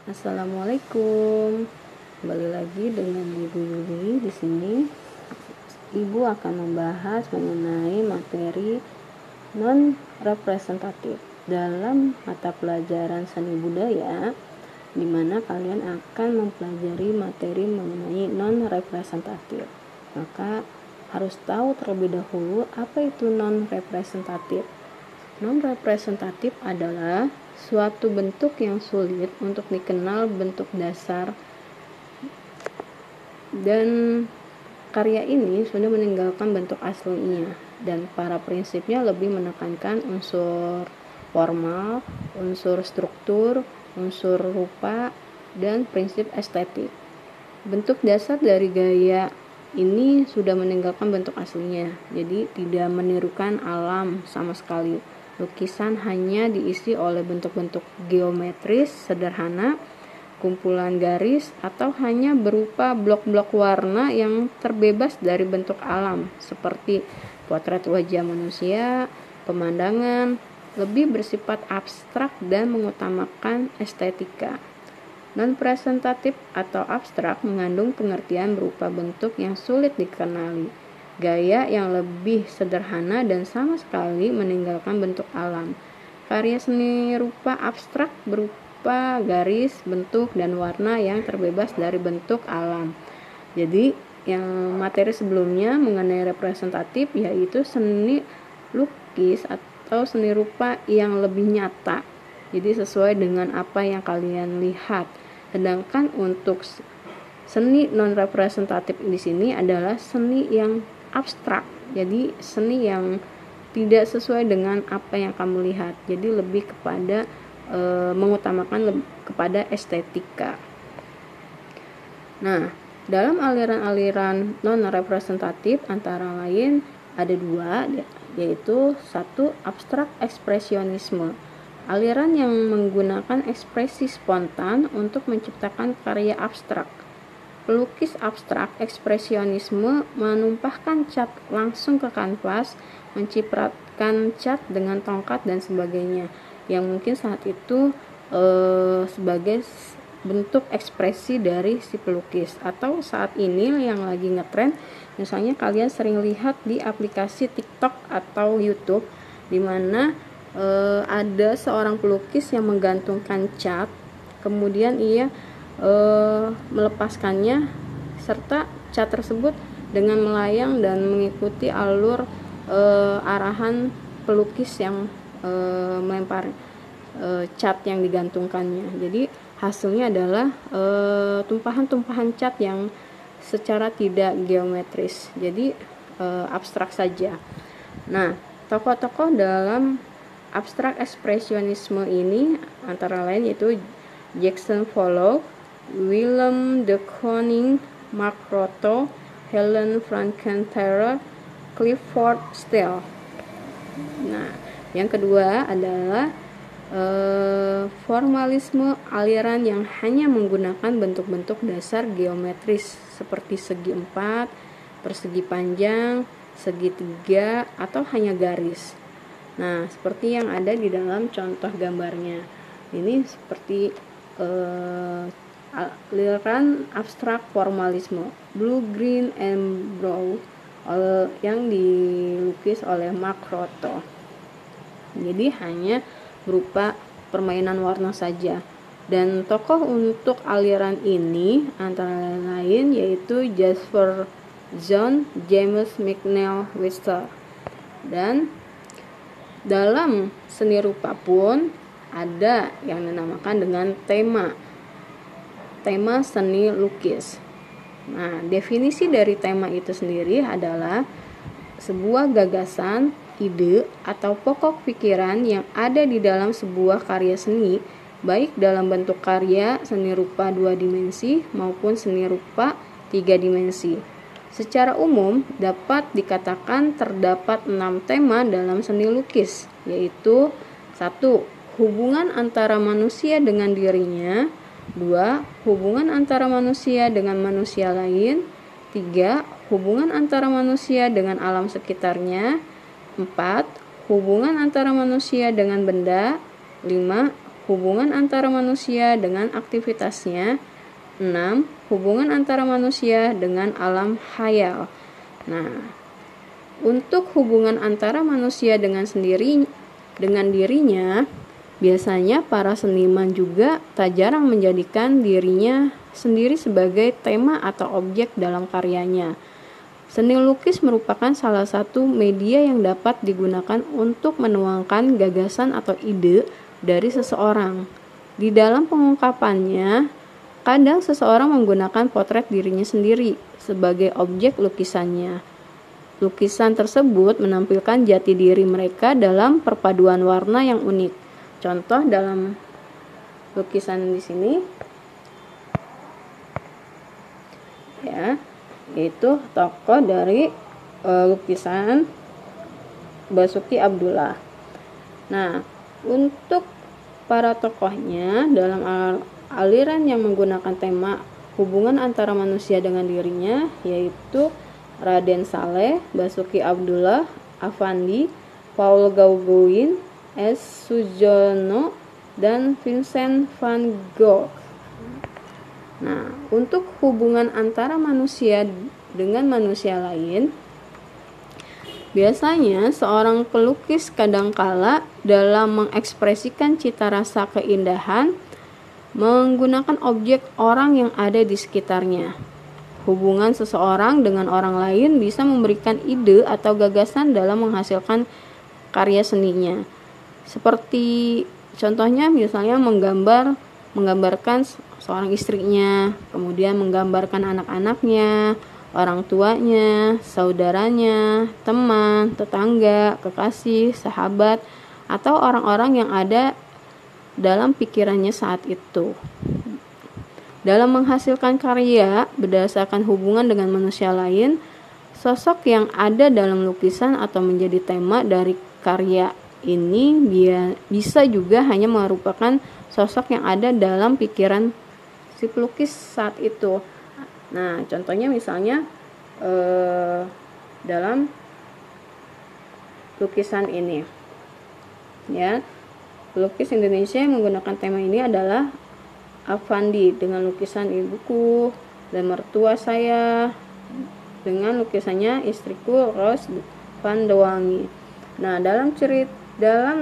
Assalamualaikum. Kembali lagi dengan Ibu Yuli di sini. Ibu akan membahas mengenai materi non representatif dalam mata pelajaran seni budaya, di mana kalian akan mempelajari materi mengenai non representatif. Maka harus tahu terlebih dahulu apa itu non representatif. Non representatif adalah suatu bentuk yang sulit untuk dikenal bentuk dasar, dan karya ini sudah meninggalkan bentuk aslinya, dan para prinsipnya lebih menekankan unsur formal, unsur struktur, unsur rupa, dan prinsip estetik. Bentuk dasar dari gaya ini sudah meninggalkan bentuk aslinya, jadi tidak menirukan alam sama sekali. Lukisan hanya diisi oleh bentuk-bentuk geometris sederhana, kumpulan garis, atau hanya berupa blok-blok warna yang terbebas dari bentuk alam, seperti potret wajah manusia. Pemandangan lebih bersifat abstrak dan mengutamakan estetika. Non-presentatif atau abstrak mengandung pengertian berupa bentuk yang sulit dikenali, gaya yang lebih sederhana, dan sama sekali meninggalkan bentuk alam. Karya seni rupa abstrak berupa garis, bentuk, dan warna yang terbebas dari bentuk alam. Jadi yang materi sebelumnya mengenai representatif yaitu seni lukis atau seni rupa yang lebih nyata, jadi sesuai dengan apa yang kalian lihat. Sedangkan untuk seni non representatif di sini adalah seni yang abstrak, jadi seni yang tidak sesuai dengan apa yang kamu lihat, jadi lebih kepada mengutamakan kepada estetika. Nah, dalam aliran-aliran non representatif antara lain ada dua, yaitu satu, abstrak ekspresionisme, aliran yang menggunakan ekspresi spontan untuk menciptakan karya abstrak. Pelukis abstrak ekspresionisme menumpahkan cat langsung ke kanvas, mencipratkan cat dengan tongkat dan sebagainya, yang mungkin saat itu sebagai bentuk ekspresi dari si pelukis. Atau saat ini yang lagi ngetrend, misalnya kalian sering lihat di aplikasi TikTok atau YouTube, di mana ada seorang pelukis yang menggantungkan cat, kemudian ia melepaskannya, serta cat tersebut dengan melayang dan mengikuti alur arahan pelukis yang melempar cat yang digantungkannya. Jadi hasilnya adalah tumpahan-tumpahan cat yang secara tidak geometris, jadi abstrak saja. Nah, tokoh-tokoh dalam abstrak ekspresionisme ini antara lain yaitu Jackson Pollock, Willem de Kooning, Mark Rothko, Helen Frankenthaler, Clifford Steele. Nah, yang kedua adalah formalisme, aliran yang hanya menggunakan bentuk-bentuk dasar geometris seperti segi 4, persegi panjang, segitiga, atau hanya garis. Nah, seperti yang ada di dalam contoh gambarnya. Ini seperti aliran abstrak formalisme, blue, green, and brown, yang dilukis oleh Mark Rothko. Jadi hanya berupa permainan warna saja. Dan tokoh untuk aliran ini antara lain yaitu Jasper John, James McNeill Whistler. Dan dalam seni rupa pun ada yang dinamakan dengan tema seni lukis. Nah, definisi dari tema itu sendiri adalah sebuah gagasan, ide, atau pokok pikiran yang ada di dalam sebuah karya seni, baik dalam bentuk karya seni rupa 2 dimensi maupun seni rupa 3 dimensi. Secara umum dapat dikatakan terdapat 6 tema dalam seni lukis, yaitu 1. Hubungan antara manusia dengan dirinya. 2. Hubungan antara manusia dengan manusia lain. 3. Hubungan antara manusia dengan alam sekitarnya. 4. Hubungan antara manusia dengan benda. 5. hubungan antara manusia dengan aktivitasnya. 6. Hubungan antara manusia dengan alam khayal. Nah, untuk hubungan antara manusia dengan dirinya, biasanya para seniman juga tak jarang menjadikan dirinya sendiri sebagai tema atau objek dalam karyanya. Seni lukis merupakan salah satu media yang dapat digunakan untuk menuangkan gagasan atau ide dari seseorang. Di dalam pengungkapannya, kadang seseorang menggunakan potret dirinya sendiri sebagai objek lukisannya. Lukisan tersebut menampilkan jati diri mereka dalam perpaduan warna yang unik. Contoh dalam lukisan di sini, ya, yaitu tokoh dari lukisan Basuki Abdullah. Nah, untuk para tokohnya dalam aliran yang menggunakan tema hubungan antara manusia dengan dirinya, yaitu Raden Saleh, Basuki Abdullah, Affandi, Paul Gauguin, S. Sujono, dan Vincent van Gogh. Nah, untuk hubungan antara manusia dengan manusia lain, biasanya seorang pelukis kadangkala dalam mengekspresikan cita rasa keindahan menggunakan objek orang yang ada di sekitarnya. Hubungan seseorang dengan orang lain bisa memberikan ide atau gagasan dalam menghasilkan karya seninya. Seperti contohnya misalnya menggambarkan seorang istrinya, kemudian menggambarkan anak-anaknya, orang tuanya, saudaranya, teman, tetangga, kekasih, sahabat, atau orang-orang yang ada dalam pikirannya saat itu. Dalam menghasilkan karya berdasarkan hubungan dengan manusia lain, sosok yang ada dalam lukisan atau menjadi tema dari karya ini bisa juga hanya merupakan sosok yang ada dalam pikiran si pelukis saat itu. Nah, contohnya misalnya dalam lukisan ini, ya, pelukis Indonesia yang menggunakan tema ini adalah Affandi dengan lukisan ibuku dan mertua saya, dengan lukisannya istriku Rose Pandawangi. Nah, dalam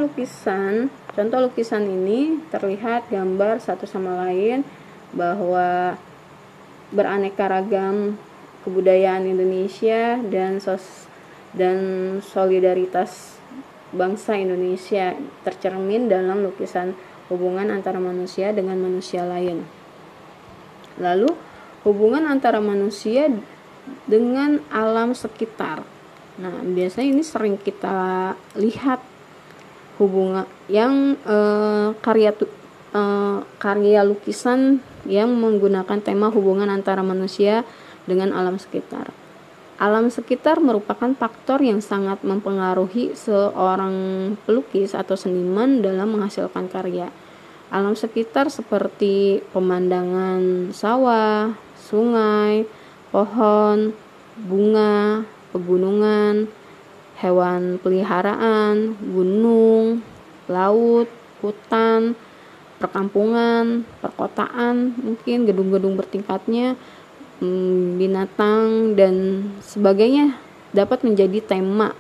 lukisan, contoh lukisan ini terlihat gambar satu sama lain bahwa beraneka ragam kebudayaan Indonesia dan solidaritas bangsa Indonesia tercermin dalam lukisan hubungan antara manusia dengan manusia lain. Lalu, hubungan antara manusia dengan alam sekitar. Nah, biasanya ini sering kita lihat hubungan yang karya lukisan yang menggunakan tema hubungan antara manusia dengan alam sekitar. Alam sekitar merupakan faktor yang sangat mempengaruhi seorang pelukis atau seniman dalam menghasilkan karya. Alam sekitar seperti pemandangan sawah, sungai, pohon, bunga, pegunungan, hewan peliharaan, gunung, laut, hutan, perkampungan, perkotaan, mungkin gedung-gedung bertingkatnya, binatang dan sebagainya dapat menjadi tema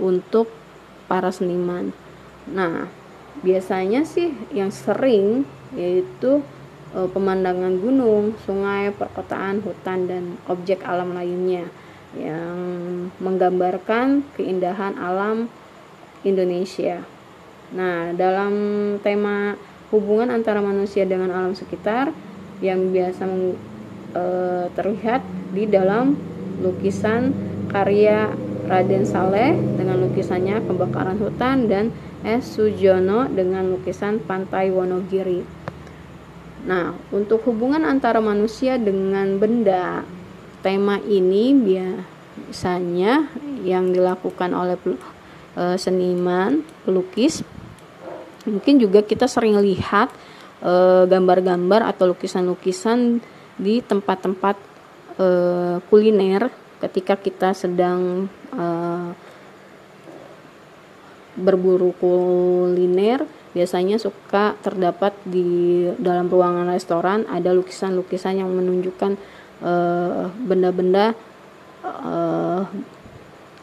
untuk para seniman. Nah, biasanya sih yang sering yaitu pemandangan gunung, sungai, perkotaan, hutan, dan objek alam lainnya yang menggambarkan keindahan alam Indonesia. Nah, dalam tema hubungan antara manusia dengan alam sekitar yang biasa terlihat di dalam lukisan karya Raden Saleh dengan lukisannya Kebakaran Hutan, dan S. Sujono dengan lukisan Pantai Wonogiri. Nah, untuk hubungan antara manusia dengan benda, tema ini biasanya yang dilakukan oleh seniman, pelukis. Mungkin juga kita sering lihat gambar-gambar atau lukisan-lukisan di tempat-tempat kuliner ketika kita sedang berburu kuliner. biasanya suka terdapat di dalam ruangan restoran, ada lukisan-lukisan yang menunjukkan benda-benda,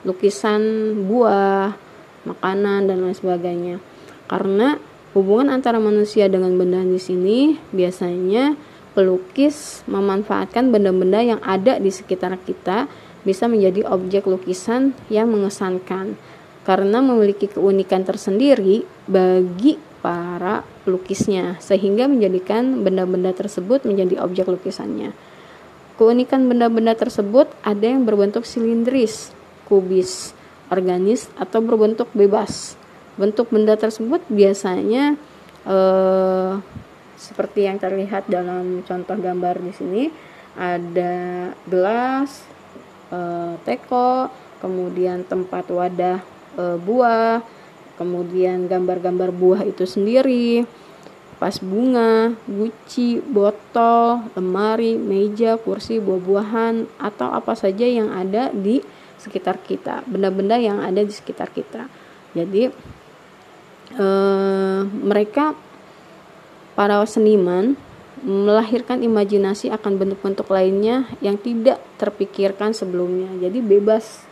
lukisan buah, makanan dan lain sebagainya. Karena hubungan antara manusia dengan benda di sini biasanya pelukis memanfaatkan benda-benda yang ada di sekitar kita bisa menjadi objek lukisan yang mengesankan karena memiliki keunikan tersendiri bagi para pelukisnya, sehingga menjadikan benda-benda tersebut menjadi objek lukisannya. Keunikan benda-benda tersebut ada yang berbentuk silindris, kubis, organis, atau berbentuk bebas. Bentuk benda tersebut biasanya seperti yang terlihat dalam contoh gambar di sini, ada gelas, teko, kemudian tempat wadah buah, kemudian gambar-gambar buah itu sendiri, vas bunga, guci, botol, lemari, meja, kursi, buah-buahan, atau apa saja yang ada di sekitar kita, benda-benda yang ada di sekitar kita. Jadi mereka, para seniman, melahirkan imajinasi akan bentuk-bentuk lainnya yang tidak terpikirkan sebelumnya. Jadi bebas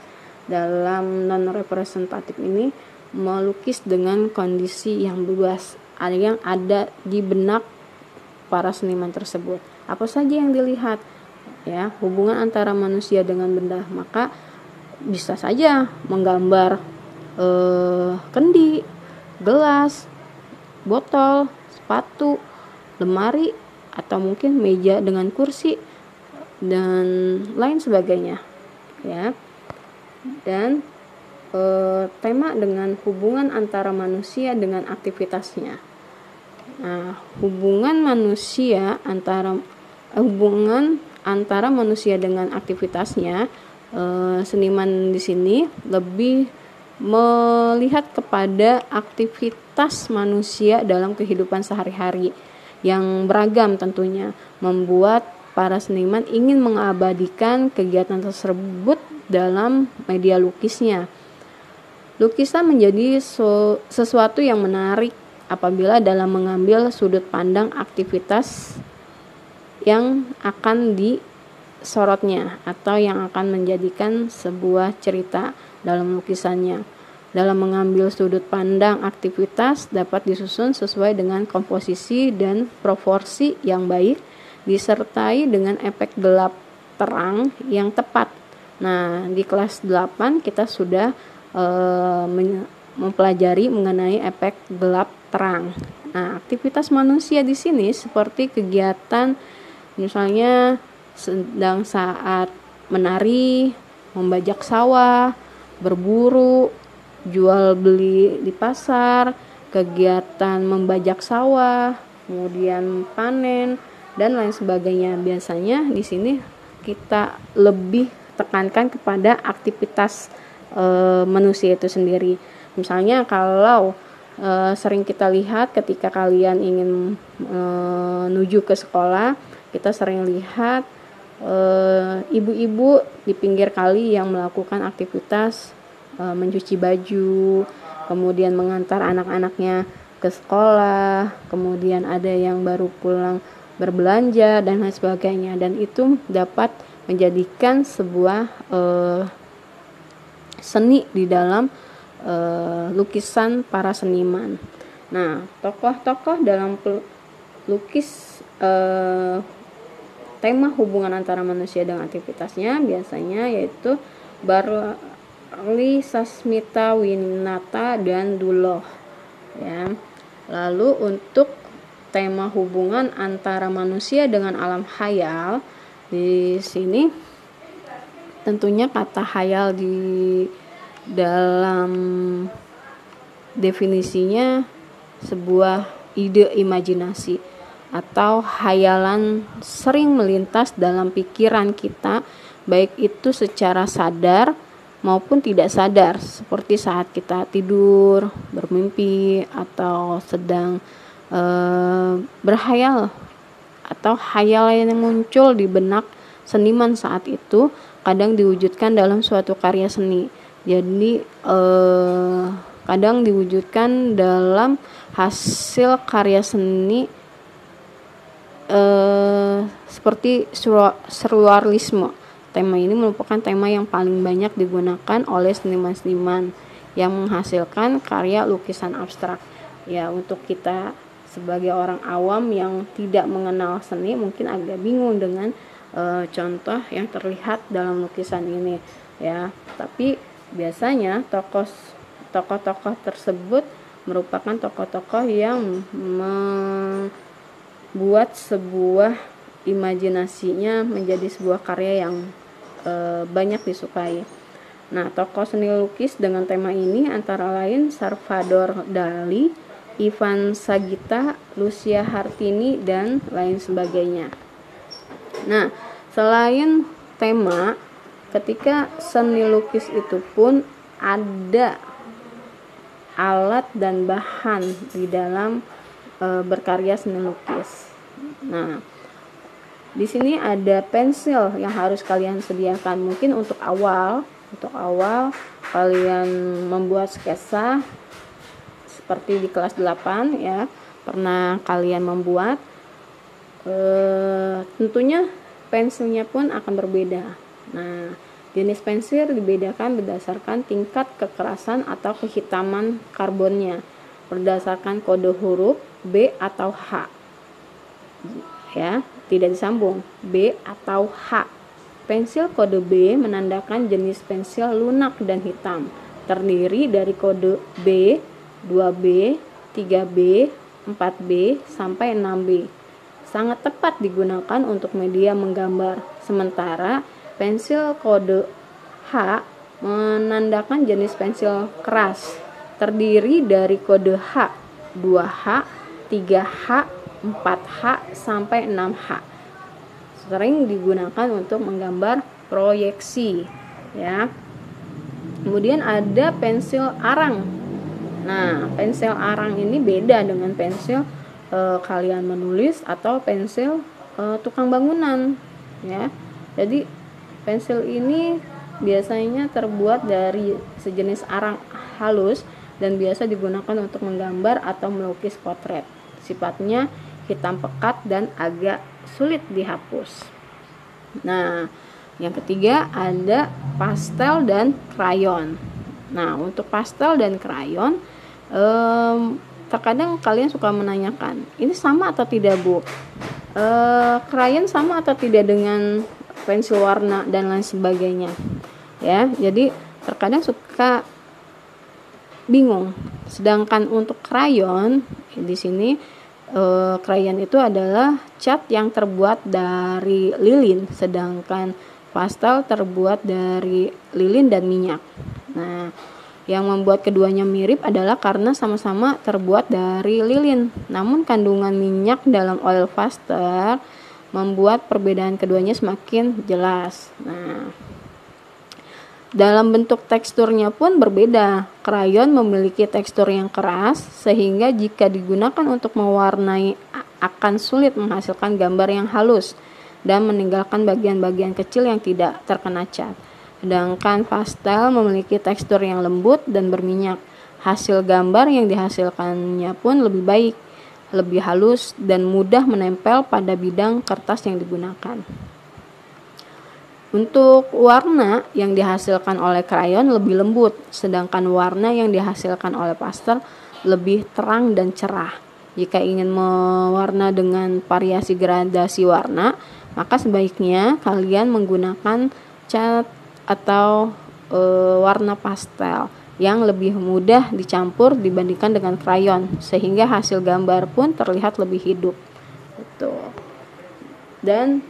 dalam non-representatif ini melukis dengan kondisi yang bebas yang ada di benak para seniman tersebut. Apa saja yang dilihat, ya, hubungan antara manusia dengan benda, maka bisa saja menggambar kendi, gelas, botol, sepatu, lemari, atau mungkin meja dengan kursi dan lain sebagainya, ya. Dan tema dengan hubungan antara manusia dengan aktivitasnya. Nah, hubungan antara manusia dengan aktivitasnya, seniman di sini lebih melihat kepada aktivitas manusia dalam kehidupan sehari-hari yang beragam tentunya, membuat para seniman ingin mengabadikan kegiatan tersebut dalam media lukisnya. Lukisan menjadi sesuatu yang menarik apabila dalam mengambil sudut pandang aktivitas yang akan disorotnya atau yang akan menjadikan sebuah cerita dalam lukisannya. Dalam mengambil sudut pandang aktivitas dapat disusun sesuai dengan komposisi dan proporsi yang baik, disertai dengan efek gelap terang yang tepat. Nah, di kelas 8 kita sudah mempelajari mengenai efek gelap terang. Nah, aktivitas manusia di sini seperti kegiatan misalnya sedang saat menari, membajak sawah, berburu, jual beli di pasar, kegiatan membajak sawah, kemudian panen dan lain sebagainya. Biasanya di sini kita lebih tekankan kepada aktivitas manusia itu sendiri. Misalnya kalau sering kita lihat ketika kalian ingin menuju ke sekolah, kita sering lihat ibu-ibu di pinggir kali yang melakukan aktivitas mencuci baju, kemudian mengantar anak-anaknya ke sekolah, kemudian ada yang baru pulang berbelanja dan lain sebagainya. Dan itu dapat menjadikan sebuah seni di dalam lukisan para seniman. Nah, tokoh-tokoh dalam lukis tema hubungan antara manusia dengan aktivitasnya biasanya yaitu Barli, Sasmita, Winata, dan Duloh, ya. Lalu untuk tema hubungan antara manusia dengan alam khayal, di sini tentunya kata khayal di dalam definisinya sebuah ide imajinasi atau khayalan sering melintas dalam pikiran kita, baik itu secara sadar maupun tidak sadar, seperti saat kita tidur, bermimpi, atau sedang berkhayal, atau khayalan yang muncul di benak seniman saat itu kadang diwujudkan dalam suatu karya seni. Jadi kadang diwujudkan dalam hasil karya seni seperti surrealisme. Tema ini merupakan tema yang paling banyak digunakan oleh seniman-seniman yang menghasilkan karya lukisan abstrak. Ya, untuk kita sebagai orang awam yang tidak mengenal seni mungkin agak bingung dengan contoh yang terlihat dalam lukisan ini, ya. Tapi biasanya tokoh-tokoh tersebut merupakan tokoh-tokoh yang buat sebuah imajinasinya menjadi sebuah karya yang banyak disukai. Nah, tokoh seni lukis dengan tema ini antara lain Salvador Dali, Ivan Sagita, Lucia Hartini, dan lain sebagainya. Nah, selain tema, ketika seni lukis itu pun ada alat dan bahan di dalam berkarya seni lukis. Nah, di sini ada pensil yang harus kalian sediakan. Mungkin untuk awal kalian membuat sketsa seperti di kelas 8 ya, pernah kalian membuat. Tentunya pensilnya pun akan berbeda. Nah, jenis pensil dibedakan berdasarkan tingkat kekerasan atau kehitaman karbonnya, berdasarkan kode huruf B atau H. Ya, tidak disambung, B atau H. Pensil kode B menandakan jenis pensil lunak dan hitam, terdiri dari kode B, 2B, 3B, 4B, sampai 6B. Sangat tepat digunakan untuk media menggambar. Sementara pensil kode H menandakan jenis pensil keras, terdiri dari kode H, 2H, 3H, 4H, sampai 6H. Sering digunakan untuk menggambar proyeksi, ya. Kemudian ada pensil arang. Nah, pensil arang ini beda dengan pensil kalian menulis atau pensil tukang bangunan, ya. Jadi pensil ini biasanya terbuat dari sejenis arang halus dan biasa digunakan untuk menggambar atau melukis potret. Sifatnya hitam pekat dan agak sulit dihapus. Nah, yang ketiga ada pastel dan krayon. Nah, untuk pastel dan krayon, terkadang kalian suka menanyakan, ini sama atau tidak, Bu? Krayon sama atau tidak dengan pensil warna dan lain sebagainya? Ya, jadi terkadang suka bingung. Sedangkan untuk krayon di sini, krayon itu adalah cat yang terbuat dari lilin, sedangkan pastel terbuat dari lilin dan minyak. Nah, yang membuat keduanya mirip adalah karena sama-sama terbuat dari lilin, namun kandungan minyak dalam oil pastel membuat perbedaan keduanya semakin jelas. Nah, dalam bentuk teksturnya pun berbeda. Krayon memiliki tekstur yang keras sehingga jika digunakan untuk mewarnai akan sulit menghasilkan gambar yang halus dan meninggalkan bagian-bagian kecil yang tidak terkena cat. Sedangkan pastel memiliki tekstur yang lembut dan berminyak. Hasil gambar yang dihasilkannya pun lebih baik, lebih halus dan mudah menempel pada bidang kertas yang digunakan. Untuk warna yang dihasilkan oleh krayon lebih lembut, sedangkan warna yang dihasilkan oleh pastel lebih terang dan cerah. Jika ingin mewarna dengan variasi gradasi warna, maka sebaiknya kalian menggunakan cat atau warna pastel yang lebih mudah dicampur dibandingkan dengan krayon, sehingga hasil gambar pun terlihat lebih hidup. Betul. Dan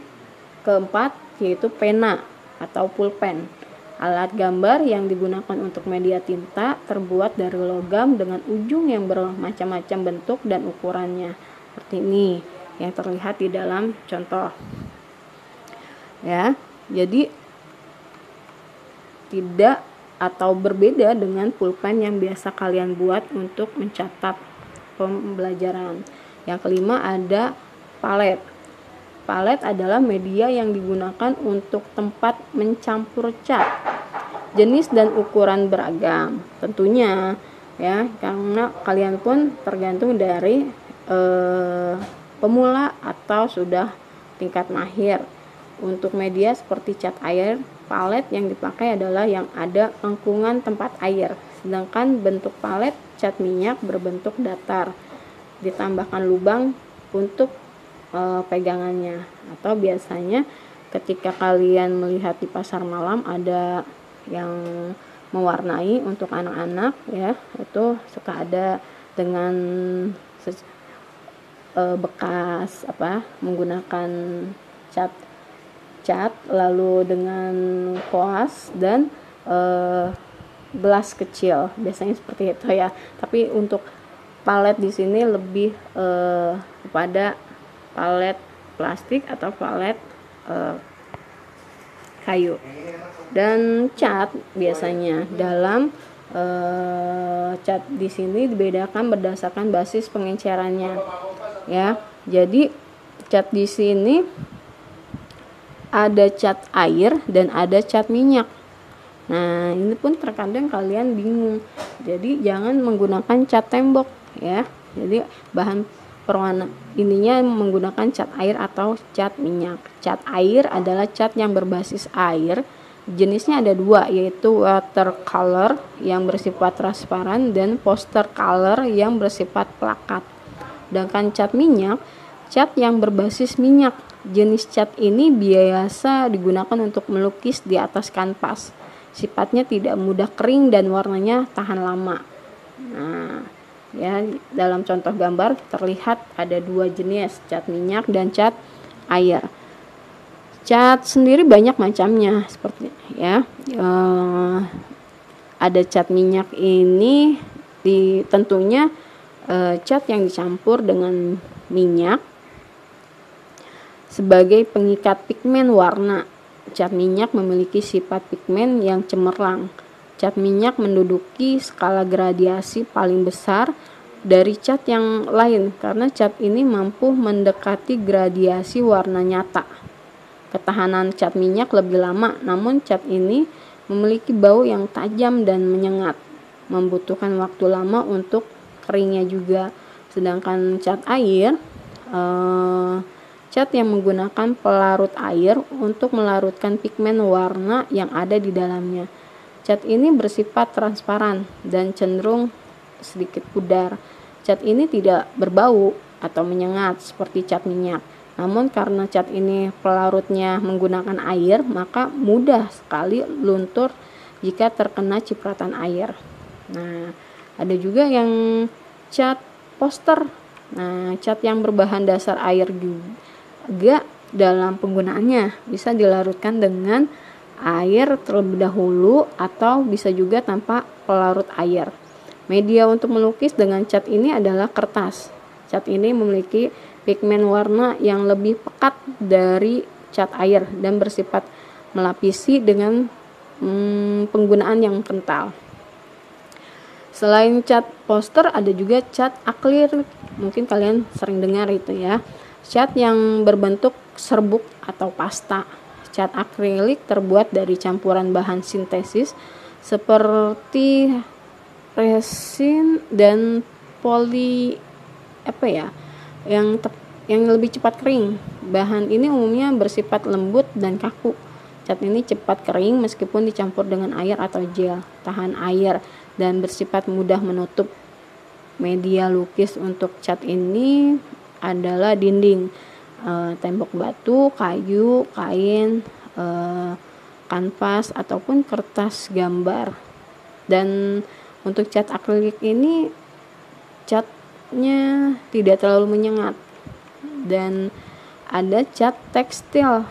keempat yaitu pena atau pulpen. Alat gambar yang digunakan untuk media tinta terbuat dari logam dengan ujung yang bermacam-macam bentuk dan ukurannya. Seperti ini yang terlihat di dalam contoh. Ya, jadi tidak atau berbeda dengan pulpen yang biasa kalian buat untuk mencatat pembelajaran. Yang kelima ada palet. Palet adalah media yang digunakan untuk tempat mencampur cat. Jenis dan ukuran beragam. Tentunya ya, karena kalian pun tergantung dari pemula atau sudah tingkat mahir. Untuk media seperti cat air, palet yang dipakai adalah yang ada lengkungan tempat air, sedangkan bentuk palet cat minyak berbentuk datar, ditambahkan lubang untuk pegangannya. Atau biasanya ketika kalian melihat di pasar malam ada yang mewarnai untuk anak-anak ya, itu suka ada dengan bekas menggunakan cat lalu dengan koas dan gelas kecil, biasanya seperti itu ya. Tapi untuk palet di sini lebih kepada palet plastik atau palet kayu. Dan cat biasanya dalam cat di sini dibedakan berdasarkan basis pengencerannya ya. Jadi cat di sini ada cat air dan ada cat minyak. Nah, ini pun terkadang kalian bingung. Jadi jangan menggunakan cat tembok ya. Jadi bahan perwarna ininya menggunakan cat air atau cat minyak. Cat air adalah cat yang berbasis air. Jenisnya ada dua, yaitu watercolor yang bersifat transparan dan poster color yang bersifat plakat. Sedangkan cat minyak, cat yang berbasis minyak. Jenis cat ini biasa digunakan untuk melukis di atas kanvas. Sifatnya tidak mudah kering dan warnanya tahan lama. Nah, ya, dalam contoh gambar terlihat ada dua jenis, cat minyak dan cat air. Cat sendiri banyak macamnya seperti ya. Ada cat minyak ini tentunya cat yang dicampur dengan minyak sebagai pengikat pigmen warna. Cat minyak memiliki sifat pigmen yang cemerlang. Cat minyak menduduki skala gradiasi paling besar dari cat yang lain karena cat ini mampu mendekati gradiasi warna nyata. Ketahanan cat minyak lebih lama, namun cat ini memiliki bau yang tajam dan menyengat, membutuhkan waktu lama untuk keringnya juga. Sedangkan cat air, cat yang menggunakan pelarut air untuk melarutkan pigmen warna yang ada di dalamnya. Cat ini bersifat transparan dan cenderung sedikit pudar. Cat ini tidak berbau atau menyengat seperti cat minyak. Namun karena cat ini pelarutnya menggunakan air, maka mudah sekali luntur jika terkena cipratan air. Nah, ada juga yang cat poster. Nah, cat yang berbahan dasar air juga dalam penggunaannya bisa dilarutkan dengan air terlebih dahulu atau bisa juga tanpa pelarut air. Media untuk melukis dengan cat ini adalah kertas. Cat ini memiliki pigmen warna yang lebih pekat dari cat air dan bersifat melapisi dengan penggunaan yang kental. Selain cat poster ada juga cat akrilik. Mungkin kalian sering dengar itu ya. Cat yang berbentuk serbuk atau pasta. Cat akrilik terbuat dari campuran bahan sintesis seperti resin dan yang lebih cepat kering. Bahan ini umumnya bersifat lembut dan kaku. Cat ini cepat kering meskipun dicampur dengan air atau gel, tahan air dan bersifat mudah menutup. Media lukis untuk cat ini adalah dinding, tembok batu, kayu, kain, kanvas ataupun kertas gambar. Dan untuk cat akrilik ini catnya tidak terlalu menyengat. Dan ada cat tekstil.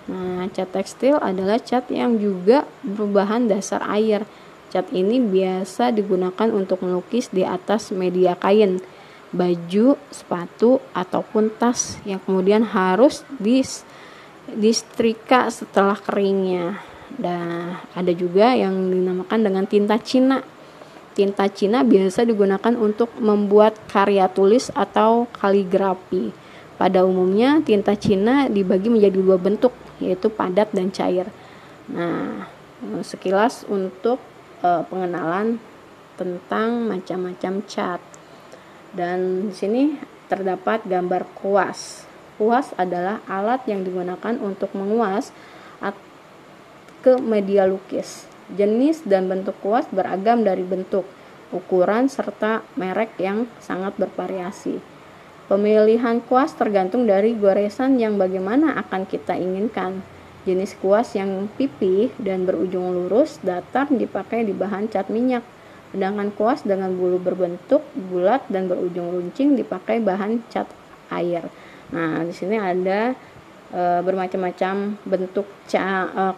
Nah, cat tekstil adalah cat yang juga berbahan dasar air. Cat ini biasa digunakan untuk melukis di atas media kain, baju, sepatu, ataupun tas yang kemudian harus disetrika setelah keringnya. Dan ada juga yang dinamakan dengan tinta Cina. Tinta Cina biasa digunakan untuk membuat karya tulis atau kaligrafi. Pada umumnya tinta Cina dibagi menjadi dua bentuk, yaitu padat dan cair. Nah, sekilas untuk pengenalan tentang macam-macam cat. Dan di sini terdapat gambar kuas. Kuas adalah alat yang digunakan untuk menguas ke media lukis. Jenis dan bentuk kuas beragam dari bentuk, ukuran, serta merek yang sangat bervariasi. Pemilihan kuas tergantung dari goresan yang bagaimana akan kita inginkan. Jenis kuas yang pipih dan berujung lurus datar dipakai di bahan cat minyak. Sedangkan kuas dengan bulu berbentuk bulat dan berujung runcing dipakai bahan cat air. Nah, di sini ada bermacam-macam bentuk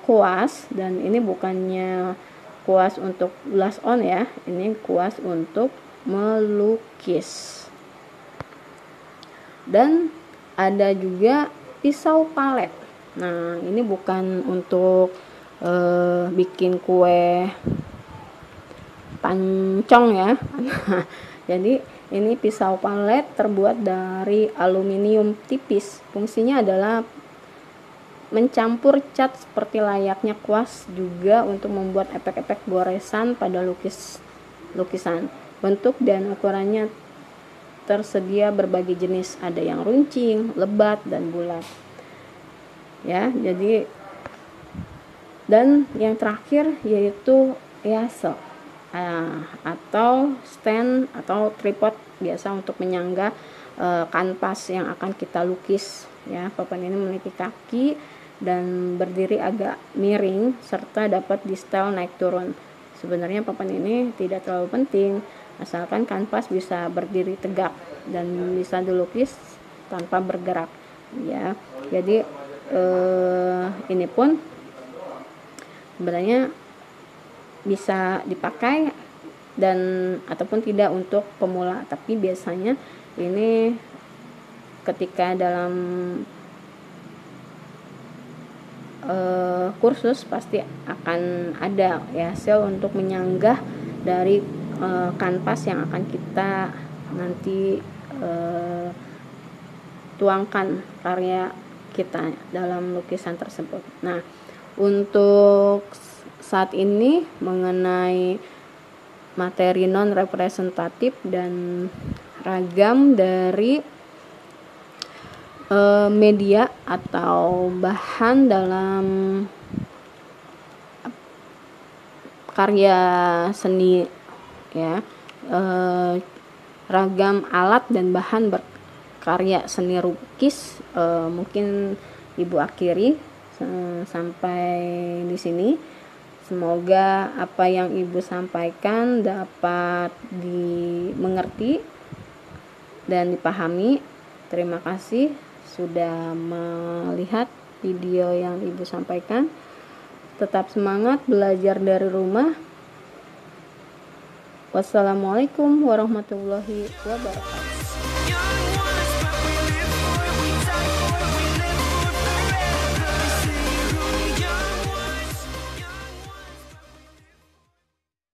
kuas, dan ini bukannya kuas untuk blush on ya, ini kuas untuk melukis. Dan ada juga pisau palet. Nah, ini bukan untuk bikin kue pancong ya. Jadi ini pisau palet terbuat dari aluminium tipis. Fungsinya adalah mencampur cat seperti layaknya kuas, juga untuk membuat efek-efek goresan pada lukisan. Bentuk dan ukurannya tersedia berbagai jenis, ada yang runcing, lebat, dan bulat. Ya, jadi dan yang terakhir yaitu easel atau stand atau tripod, biasa untuk menyangga kanvas yang akan kita lukis. Ya, papan ini memiliki kaki dan berdiri agak miring serta dapat di setel naik turun. Sebenarnya papan ini tidak terlalu penting, asalkan kanvas bisa berdiri tegak dan bisa dilukis tanpa bergerak. Ya, jadi ini pun sebenarnya bisa dipakai dan ataupun tidak untuk pemula, tapi biasanya ini ketika dalam kursus pasti akan ada ya sel untuk menyanggah dari kanvas yang akan kita nanti tuangkan karya kita dalam lukisan tersebut. Nah, untuk saat ini mengenai materi non representatif dan ragam dari media atau bahan dalam karya seni ya, ragam alat dan bahan berkarya seni lukis mungkin Ibu akhiri sampai di sini. Semoga apa yang Ibu sampaikan dapat dimengerti dan dipahami. Terima kasih sudah melihat video yang Ibu sampaikan. Tetap semangat belajar dari rumah. Wassalamualaikum warahmatullahi wabarakatuh.